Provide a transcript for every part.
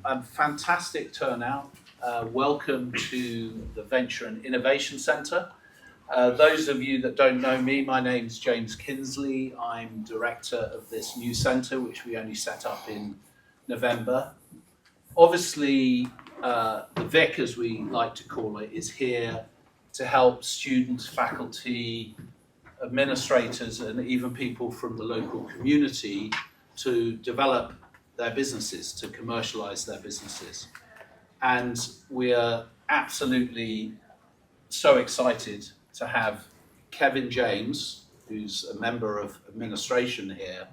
Fantastic turnout. Welcome to the Venture and Innovation Centre. Those of you that don't know me, my name's James Kinsley. I'm director of this new centre, which we only set up in November. Obviously, the Vic, as we like to call it, is here to help students, faculty, administrators, and even people from the local community to develop their businesses, to commercialize their businesses. And we are absolutely so excited to have Kevin James, who's a member of administration here,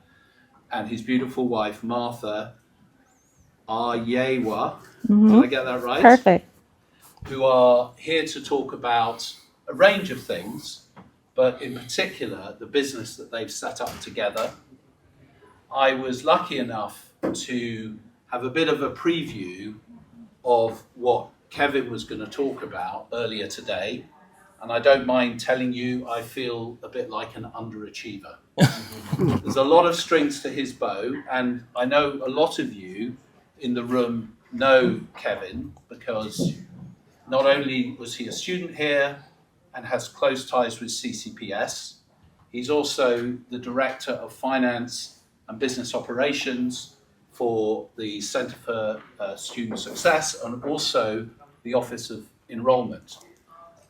and his beautiful wife, Martha Aryewa, did I get that right? Perfect. Who are here to talk about a range of things, but in particular, the business that they've set up together. I was lucky enough to have a bit of a preview of what Kevin was going to talk about earlier today. And I don't mind telling you, I feel a bit like an underachiever. There's a lot of strings to his bow, and I know a lot of you in the room know Kevin because not only was he a student here and has close ties with CCPS, he's also the Director of Finance and Business Operations for the Centre for Student Success and also the Office of Enrolment.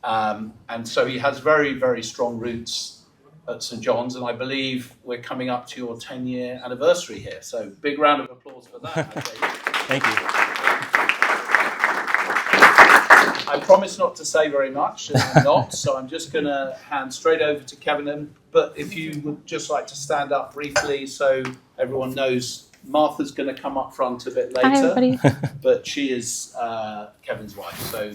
And so he has very, very strong roots at St John's, and I believe we're coming up to your 10-year anniversary here. So big round of applause for that, I think. Thank you. I promise not to say very much, and I'm not, so I'm just going to hand straight over to Kevin. But if you would just like to stand up briefly so everyone knows, Martha's going to come up front a bit later. Hi, everybody. But she is Kevin's wife. So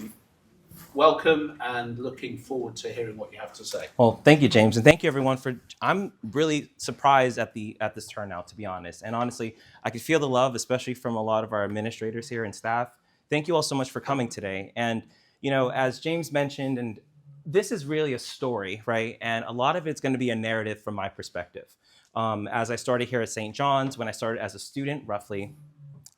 welcome and looking forward to hearing what you have to say. Well, thank you, James, and thank you, everyone. I'm really surprised at this turnout, to be honest. And honestly, I could feel the love, especially from a lot of our administrators here and staff. Thank you all so much for coming today. And as James mentioned, and this is really a story, right? And a lot of it's going to be a narrative from my perspective. As I started here at St. John's, when I started as a student, roughly,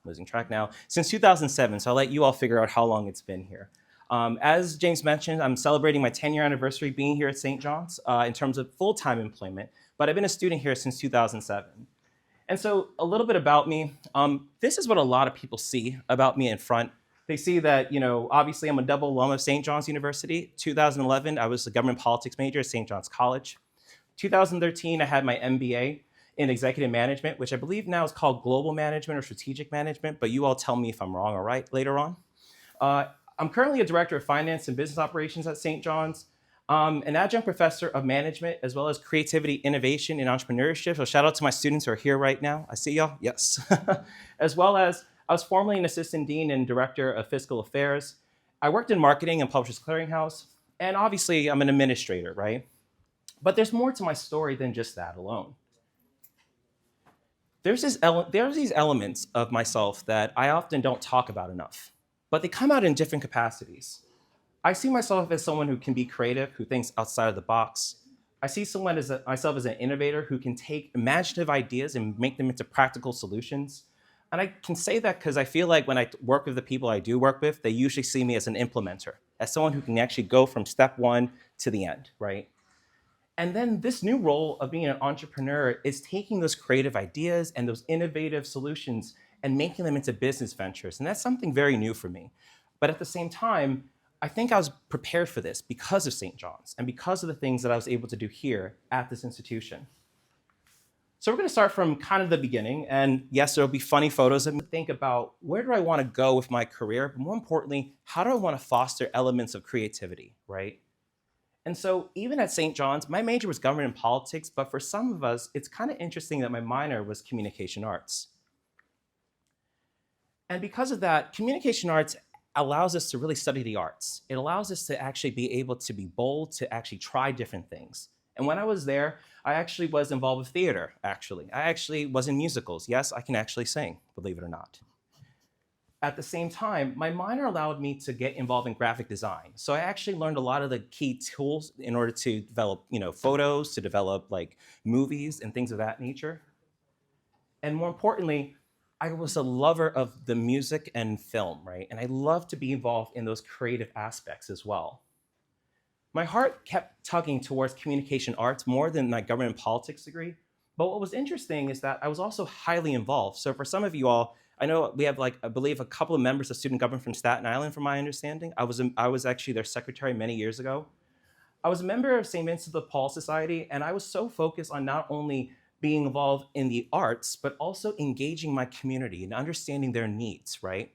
losing track now, since 2007. So I'll let you all figure out how long it's been here. As James mentioned, I'm celebrating my 10-year anniversary being here at St. John's in terms of full-time employment, but I've been a student here since 2007. And so a little bit about me, this is what a lot of people see about me in front. They see that, obviously I'm a double alum of St. John's University. 2011, I was a government politics major at St. John's College. 2013, I had my MBA in executive management, which I believe now is called global management or strategic management, but you all tell me if I'm wrong or right later on. I'm currently a director of finance and business operations at St. John's, an adjunct professor of management, as well as creativity, innovation, and entrepreneurship. So shout out to my students who are here right now. I see y'all, yes. As well as I was formerly an assistant dean and director of fiscal affairs. I worked in marketing and Publishers Clearinghouse, and obviously I'm an administrator, right? But there's more to my story than just that alone. There's these elements of myself that I often don't talk about enough, but they come out in different capacities. I see myself as someone who can be creative, who thinks outside of the box. I see myself as an innovator who can take imaginative ideas and make them into practical solutions. And I can say that because I feel like when I work with the people I do work with, they usually see me as an implementer, as someone who can actually go from step one to the end, right? And then this new role of being an entrepreneur is taking those creative ideas and those innovative solutions and making them into business ventures. And that's something very new for me. But at the same time, I think I was prepared for this because of St. John's and because of the things that I was able to do here at this institution. So we're going to start from kind of the beginning. And yes, there'll be funny photos of me. Think about where do I want to go with my career? But more importantly, how do I want to foster elements of creativity, right? And so even at St. John's, my major was government and politics, but for some of us, it's kind of interesting that my minor was communication arts. And because of that, communication arts allows us to really study the arts. It allows us to actually be able to be bold, to actually try different things. And when I was there, I actually was involved with theater, actually. I actually was in musicals. Yes, I can actually sing, believe it or not. At the same time, my minor allowed me to get involved in graphic design. So I actually learned a lot of the key tools in order to develop, photos, to develop like movies and things of that nature. And more importantly, I was a lover of the music and film, right? And I love to be involved in those creative aspects as well. My heart kept tugging towards communication arts more than my government politics degree. But what was interesting is that I was also highly involved. So for some of you all, I know we have like, I believe a couple of members of student government from Staten Island, from my understanding. I was actually their secretary many years ago. I was a member of St. Vincent de Paul Society, and I was so focused on not only being involved in the arts, but also engaging my community and understanding their needs, right?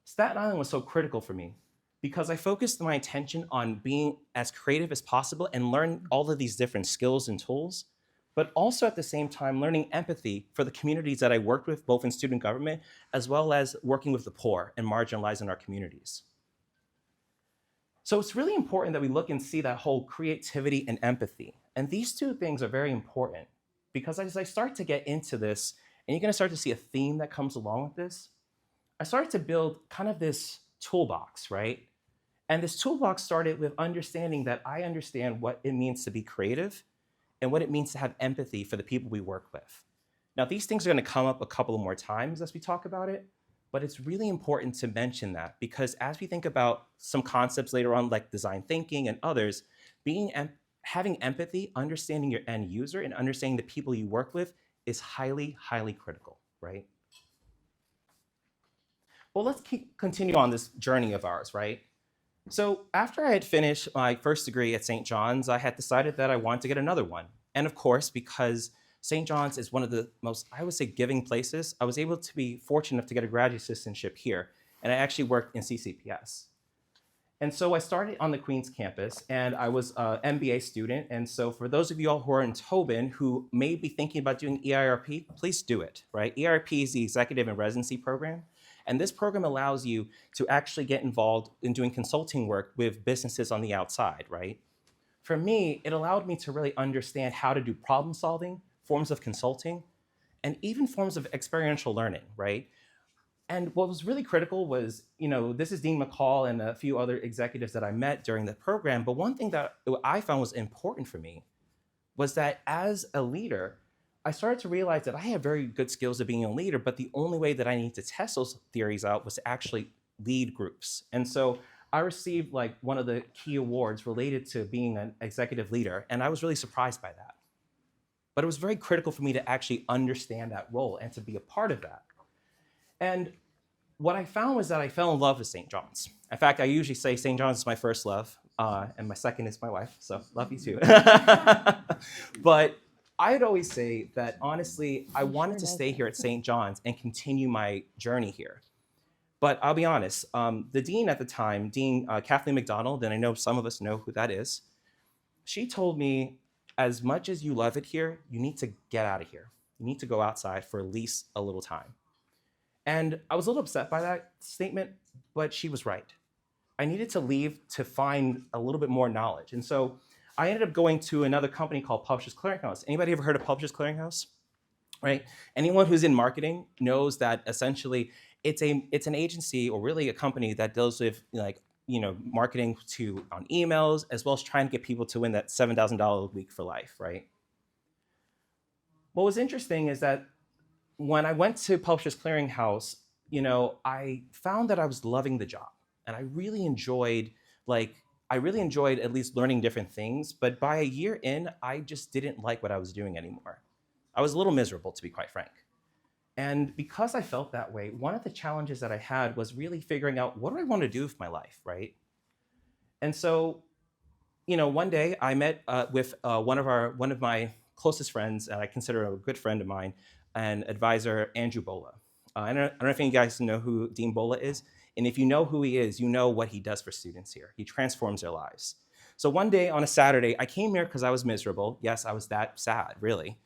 Staten Island was so critical for me because I focused my attention on being as creative as possible and learn all of these different skills and tools, but also at the same time learning empathy for the communities that I worked with, both in student government, as well as working with the poor and marginalized in our communities. So it's really important that we look and see that whole creativity and empathy. And these two things are very important because as I start to get into this, and you're gonna start to see a theme that comes along with this, I started to build kind of this toolbox, right? And this toolbox started with understanding that I understand what it means to be creative and what it means to have empathy for the people we work with. Now, these things are gonna come up a couple of more times as we talk about it, but it's really important to mention that because as we think about some concepts later on, like design thinking and others, having empathy, understanding your end user and understanding the people you work with is highly, highly critical, right? Well, let's continue on this journey of ours, right? So after I had finished my first degree at St. John's, I had decided that I wanted to get another one. And of course, because St. John's is one of the most, I would say, giving places, I was able to be fortunate enough to get a graduate assistantship here. And I actually worked in CCPS. And so I started on the Queens campus, and I was an MBA student. And so for those of you all who are in Tobin who may be thinking about doing EIRP, please do it, right? EIRP is the Executive and Residency Program. And this program allows you to actually get involved in doing consulting work with businesses on the outside, right? For me, it allowed me to really understand how to do problem solving, forms of consulting, and even forms of experiential learning, right? And what was really critical was, this is Dean McCall and a few other executives that I met during the program, but one thing that I found was important for me was that as a leader, I started to realize that I had very good skills of being a leader, but the only way that I needed to test those theories out was to actually lead groups. And so I received like one of the key awards related to being an executive leader, and I was really surprised by that. But it was very critical for me to actually understand that role and to be a part of that. And what I found was that I fell in love with St. John's. In fact, I usually say St. John's is my first love, and my second is my wife, so love you too. But I'd always say that honestly, I wanted to stay here at St. John's and continue my journey here. But I'll be honest, the dean at the time, Dean Kathleen McDonald, and I know some of us know who that is, she told me, as much as you love it here, you need to get out of here. You need to go outside for at least a little time. And I was a little upset by that statement, but she was right. I needed to leave to find a little bit more knowledge. And so I ended up going to another company called Publishers Clearinghouse. Anybody ever heard of Publishers Clearinghouse? Right? Anyone who's in marketing knows that essentially it's an agency or really a company that deals with marketing on emails as well as trying to get people to win that $7,000 a week for life, right? What was interesting is that when I went to Publishers Clearinghouse, I found that I was loving the job, and I really enjoyed at least learning different things. But by a year in, I just didn't like what I was doing anymore. I was a little miserable, to be quite frank. And because I felt that way, one of the challenges that I had was really figuring out, what do I want to do with my life, right? And so, one day I met with one of my closest friends, and I consider a good friend of mine, and advisor Andrew Bola. I don't know if you guys know who Dean Bola is, and if you know who he is, you know what he does for students here. He transforms their lives. So one day on a Saturday, I came here because I was miserable. Yes, I was that sad, really.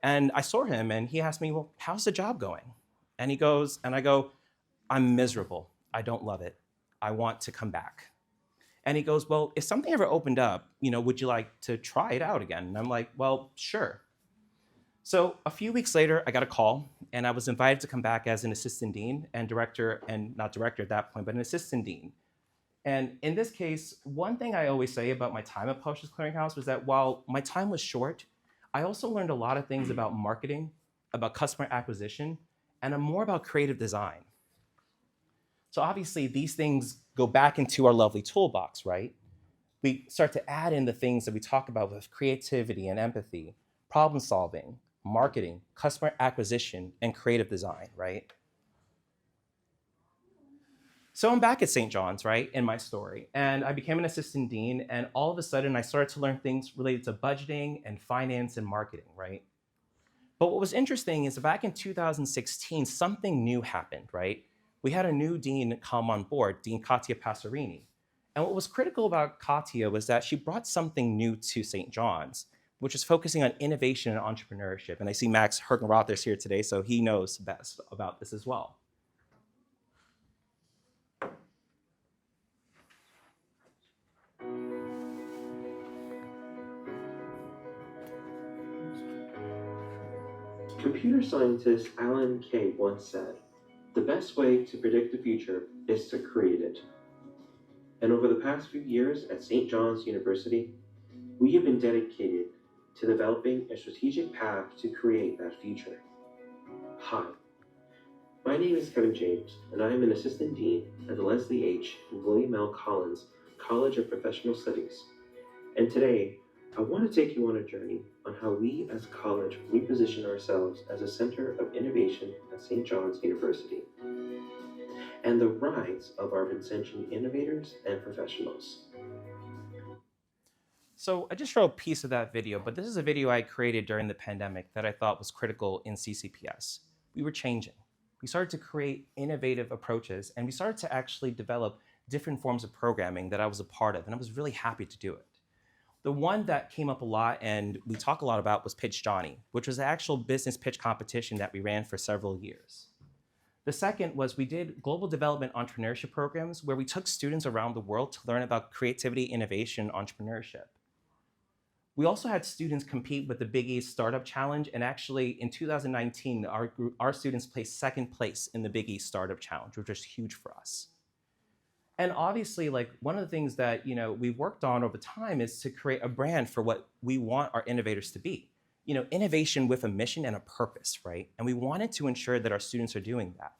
And I saw him, and he asked me, well, how's the job going? And he goes, and I go, I'm miserable. I don't love it. I want to come back. And he goes, well, if something ever opened up, would you like to try it out again? And I'm like, well, sure. So a few weeks later, I got a call, and I was invited to come back as an assistant dean and director, and not director at that point, but an assistant dean. And in this case, one thing I always say about my time at Publishers Clearinghouse was that while my time was short, I also learned a lot of things about marketing, about customer acquisition, and I'm more about creative design. So obviously these things go back into our lovely toolbox, right? We start to add in the things that we talk about with creativity and empathy, problem solving, marketing, customer acquisition, and creative design, right? So I'm back at St. John's, right, in my story, and I became an assistant dean, and all of a sudden I started to learn things related to budgeting and finance and marketing, right? But what was interesting is that back in 2016, something new happened, right? We had a new dean come on board, Dean Katia Passerini. And what was critical about Katia was that she brought something new to St. John's, which is focusing on innovation and entrepreneurship. And I see Max Hergenroth is here today, so he knows best about this as well. Computer scientist Alan Kay once said, "The best way to predict the future is to create it." And over the past few years at St. John's University, we have been dedicated to developing a strategic path to create that future. Hi, my name is Kevin James, and I am an assistant dean at the Leslie H. and William L. Collins College of Professional Studies. And today, I want to take you on a journey on how we as a college reposition ourselves as a center of innovation at St. John's University, and the rise of our Vincentian innovators and professionals. So I just showed a piece of that video, but this is a video I created during the pandemic that I thought was critical in CCPS. We were changing. We started to create innovative approaches, and we started to actually develop different forms of programming that I was a part of, and I was really happy to do it. The one that came up a lot and we talk a lot about was Pitch Johnny, which was the actual business pitch competition that we ran for several years. The second was we did global development entrepreneurship programs where we took students around the world to learn about creativity, innovation, entrepreneurship. We also had students compete with the Big East Startup Challenge, and actually in 2019, our students placed second place in the Big East Startup Challenge, which was huge for us. And obviously, like one of the things that we worked on over time is to create a brand for what we want our innovators to be. Innovation with a mission and a purpose, right? And we wanted to ensure that our students are doing that.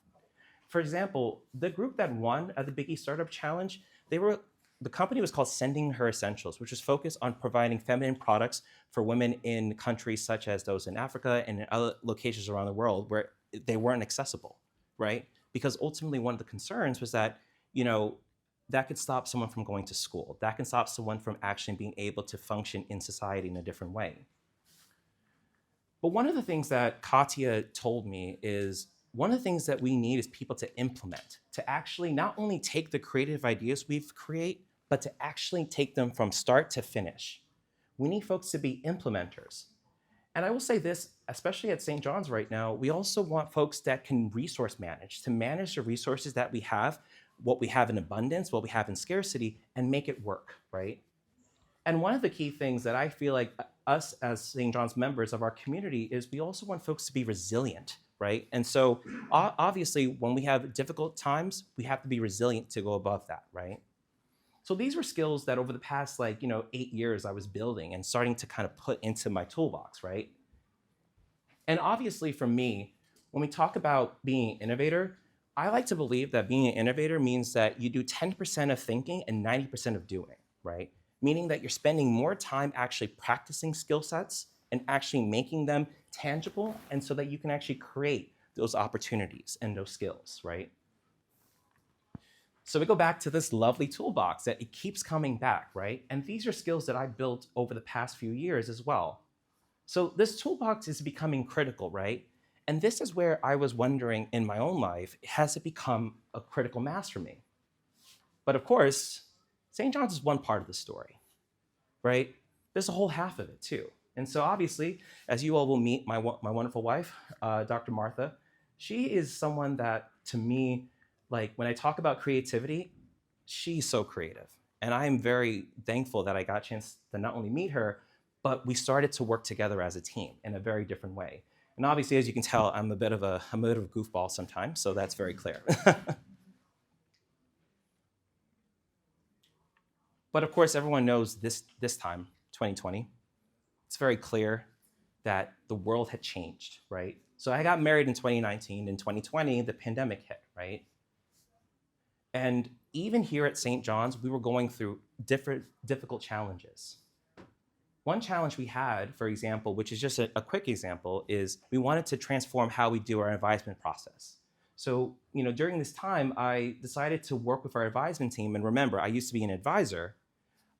For example, the group that won at the Big East Startup Challenge, the company was called Sending Her Essentials, which was focused on providing feminine products for women in countries such as those in Africa and in other locations around the world where they weren't accessible, right? Because ultimately one of the concerns was that that could stop someone from going to school. That can stop someone from actually being able to function in society in a different way. But one of the things that Katia told me is one of the things that we need is people to implement, to actually not only take the creative ideas we've created, but to actually take them from start to finish. We need folks to be implementers. And I will say this, especially at St. John's right now, we also want folks that can resource manage, to manage the resources that we have, what we have in abundance, what we have in scarcity, and make it work, right? And one of the key things that I feel like us as St. John's members of our community is we also want folks to be resilient, right? And so obviously when we have difficult times, we have to be resilient to go above that, right? So these were skills that over the past 8 years I was building and starting to kind of put into my toolbox, right? And obviously for me, when we talk about being an innovator, I like to believe that being an innovator means that you do 10% of thinking and 90% of doing, right? Meaning that you're spending more time actually practicing skill sets and actually making them tangible, and so that you can actually create those opportunities and those skills, right? So we go back to this lovely toolbox that it keeps coming back, right? And these are skills that I built over the past few years as well. So this toolbox is becoming critical, right? And this is where I was wondering in my own life, has it become a critical mass for me? But of course, St. John's is one part of the story, right? There's a whole half of it too. And so obviously, as you all will meet my wonderful wife, Dr. Martha, she is someone that to me, like when I talk about creativity, she's so creative. And I am very thankful that I got a chance to not only meet her, but we started to work together as a team in a very different way. And obviously, as you can tell, I'm a bit of a goofball sometimes, so that's very clear. But of course, everyone knows this time, 2020, it's very clear. that the world had changed, right? So I got married in 2019. In 2020, the pandemic hit, right? And even here at St. John's, we were going through different difficult challenges. One challenge we had, for example, which is just a quick example, is we wanted to transform how we do our advisement process. So, during this time, I decided to work with our advisement team. And remember, I used to be an advisor.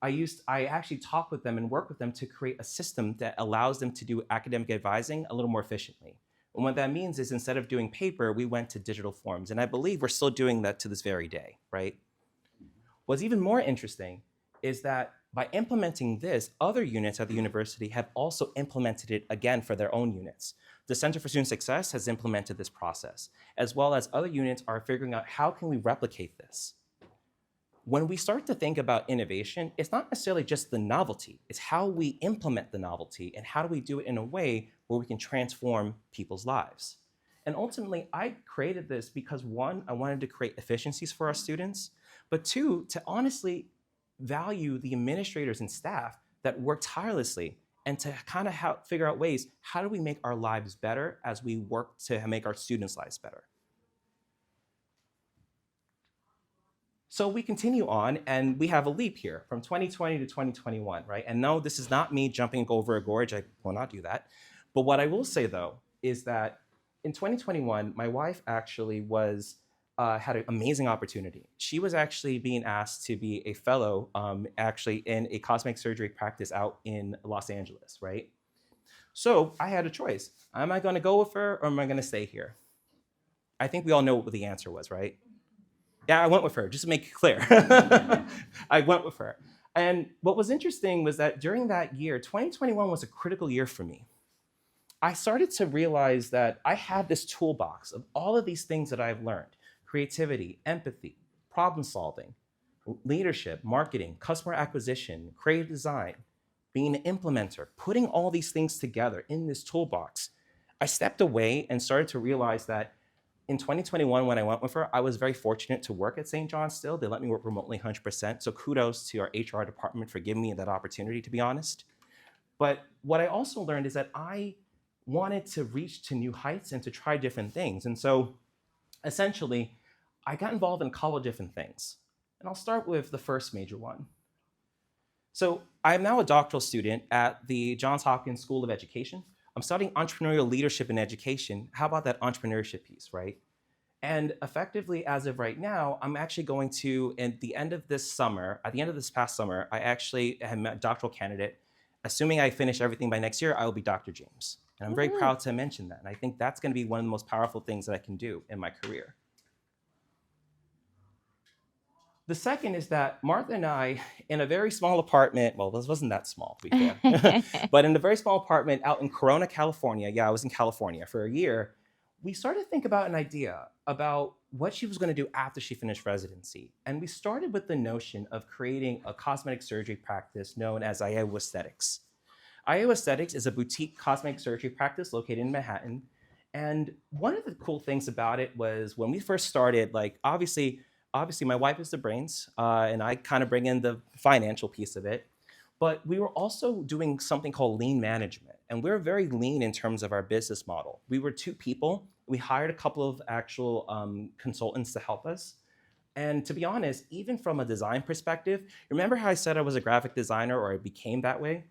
I actually talk with them and work with them to create a system that allows them to do academic advising a little more efficiently. And what that means is instead of doing paper, we went to digital forms. And I believe we're still doing that to this very day, right? What's even more interesting is that by implementing this, other units at the university have also implemented it again for their own units. The Center for Student Success has implemented this process, as well as other units are figuring out how can we replicate this. When we start to think about innovation, it's not necessarily just the novelty, it's how we implement the novelty and how do we do it in a way where we can transform people's lives. And ultimately, I created this because one, I wanted to create efficiencies for our students, but two, to honestly value the administrators and staff that work tirelessly and to kind of figure out ways, how do we make our lives better as we work to make our students' lives better? So we continue on, and we have a leap here from 2020 to 2021, right? And no, this is not me jumping over a gorge. I will not do that. But what I will say, though, is that in 2021, my wife actually had an amazing opportunity. She was actually being asked to be a fellow, actually in a cosmetic surgery practice out in Los Angeles, right? So I had a choice. Am I going to go with her, or am I going to stay here? I think we all know what the answer was, right? Yeah, I went with her, just to make it clear. I went with her. And what was interesting was that during that year, 2021 was a critical year for me. I started to realize that I had this toolbox of all of these things that I've learned: creativity, empathy, problem solving, leadership, marketing, customer acquisition, creative design, being an implementer, putting all these things together in this toolbox. I stepped away and started to realize that in 2021, when I went with her, I was very fortunate to work at St. John's still. They let me work remotely 100%. So kudos to our HR department for giving me that opportunity, to be honest. But what I also learned is that I wanted to reach to new heights and to try different things. And so essentially, I got involved in a couple of different things. And I'll start with the first major one. So I am now a doctoral student at the Johns Hopkins School of Education. I'm studying entrepreneurial leadership in education. How about that entrepreneurship piece, right? And effectively, as of right now, I'm actually going to, at the end of this past summer, I actually am a doctoral candidate. Assuming I finish everything by next year, I will be Dr. James. And I'm very proud to mention that. And I think that's going to be one of the most powerful things that I can do in my career. The second is that Martha and I, in a very small apartment, well, this wasn't that small, to be fair, but in a very small apartment out in Corona, California, I was in California for a year, we started to think about an idea about what she was going to do after she finished residency. And we started with the notion of creating a cosmetic surgery practice known as IAO Aesthetics. IAO Aesthetics is a boutique cosmetic surgery practice located in Manhattan. And one of the cool things about it was when we first started, obviously my wife is the brains, and I kind of bring in the financial piece of it. But we were also doing something called lean management. And we're very lean in terms of our business model. We were 2 people. We hired a couple of actual consultants to help us. And to be honest, even from a design perspective, remember how I said I was a graphic designer, or I became that way?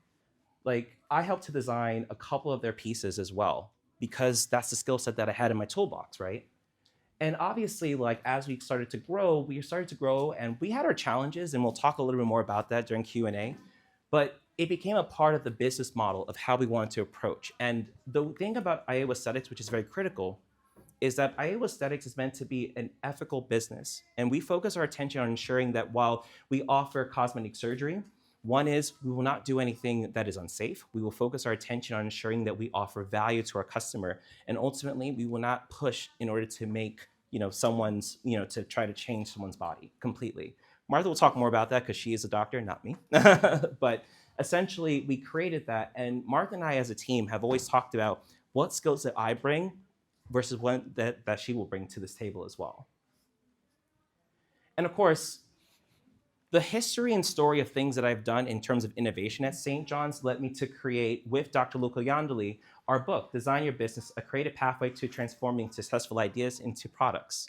I helped to design a couple of their pieces as well, because that's the skill set that I had in my toolbox, right? And obviously, as we started to grow, and we had our challenges, and we'll talk a little bit more about that during Q&A, but it became a part of the business model of how we wanted to approach. And the thing about IAO Aesthetics, which is very critical, is that IAO Aesthetics is meant to be an ethical business. And we focus our attention on ensuring that while we offer cosmetic surgery, one is we will not do anything that is unsafe. We will focus our attention on ensuring that we offer value to our customer. And ultimately, we will not push in order to make to try to change someone's body completely. Martha will talk more about that because she is a doctor, not me. But essentially, we created that. And Martha and I as a team have always talked about what skills that I bring versus what that she will bring to this table as well. And of course, The history and story of things that I've done in terms of innovation at St. John's led me to create, with Dr. Luca Yandeli, our book, Design Your Business, A Creative Pathway to Transforming Successful Ideas into Products.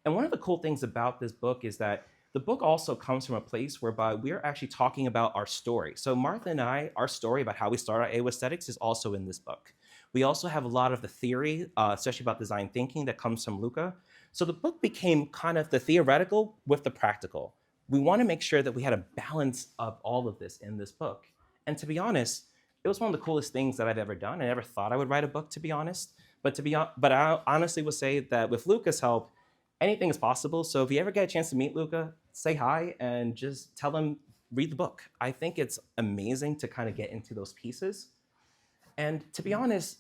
And one of the cool things about this book is that the book also comes from a place whereby we are actually talking about our story. So Martha and I, our story about how we started AO Aesthetics is also in this book. We also have a lot of the theory, especially about design thinking, that comes from Luca. So the book became kind of the theoretical with the practical. We want to make sure that we had a balance of all of this in this book. And to be honest, it was one of the coolest things that I've ever done. I never thought I would write a book, to be honest. But I honestly would say that with Luca's help, anything is possible. So if you ever get a chance to meet Luca, say hi and just tell him, read the book. I think it's amazing to kind of get into those pieces. And to be honest,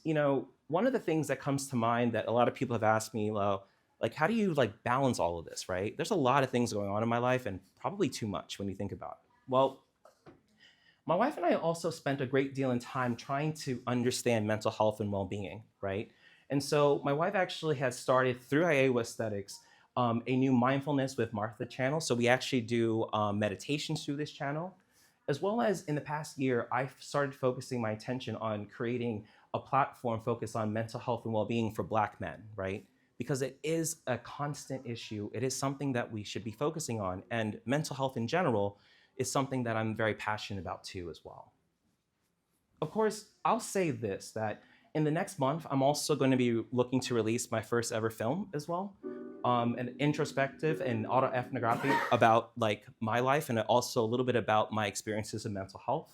one of the things that comes to mind that a lot of people have asked me, well, like, how do you like balance all of this, right? There's a lot of things going on in my life and probably too much when you think about it. Well, my wife and I also spent a great deal in time trying to understand mental health and well-being, right? And so my wife actually has started through IAO Aesthetics a new mindfulness with Martha channel. So we actually do meditations through this channel, as well as in the past year, I've started focusing my attention on creating a platform focused on mental health and well-being for Black men, right? Because it is a constant issue. It is something that we should be focusing on. And mental health in general is something that I'm very passionate about too as well. Of course, I'll say this, that in the next month, I'm also going to be looking to release my first ever film as well. An introspective and autoethnography about like my life and also a little bit about my experiences in mental health.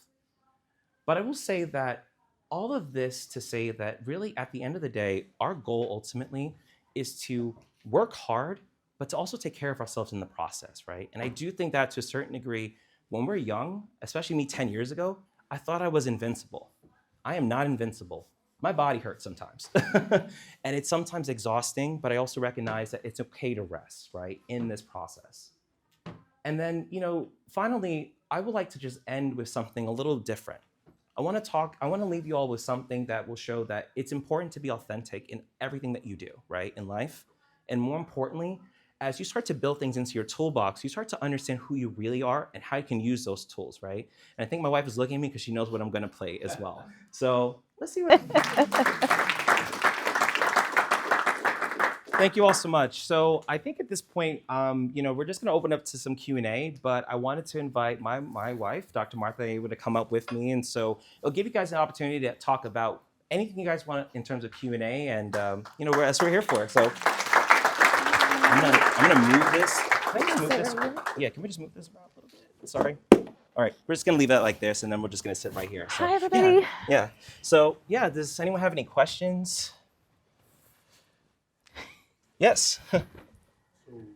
But I will say that all of this to say that really at the end of the day, our goal ultimately is to work hard, but to also take care of ourselves in the process, right? And I do think that to a certain degree, when we're young, especially me 10 years ago, I thought I was invincible. I am not invincible. My body hurts sometimes. And it's sometimes exhausting, but I also recognize that it's okay to rest, right, in this process. And then, finally, I would like to just end with something a little different. I want to leave you all with something that will show that it's important to be authentic in everything that you do, right, in life. And more importantly, as you start to build things into your toolbox, you start to understand who you really are and how you can use those tools, right? And I think my wife is looking at me because she knows what I'm going to play as well. So let's see what. Thank you all so much. So I think at this point, we're just going to open up to some Q&A, but I wanted to invite my wife, Dr. Martha, able to come up with me. And so it'll give you guys an opportunity to talk about anything you guys want in terms of Q&A, and that's what we're here for. So I'm gonna move this. Can I just move this? Yeah, can we just move this around a little bit? Sorry. All right, we're just gonna leave that like this, and then we're just gonna sit right here. So, Hi, everybody. Yeah. So, does anyone have any questions? Yes. So, when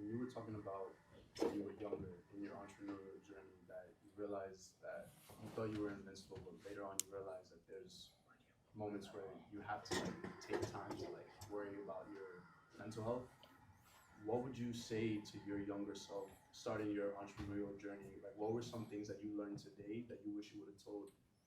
you were talking about when you were younger in your entrepreneurial journey, that you realized that you thought you were invincible, but later on you realized that there's moments where you have to take time to worry about your mental health. What would you say to your younger self starting your entrepreneurial journey? What were some things that you learned today that you wish you would have told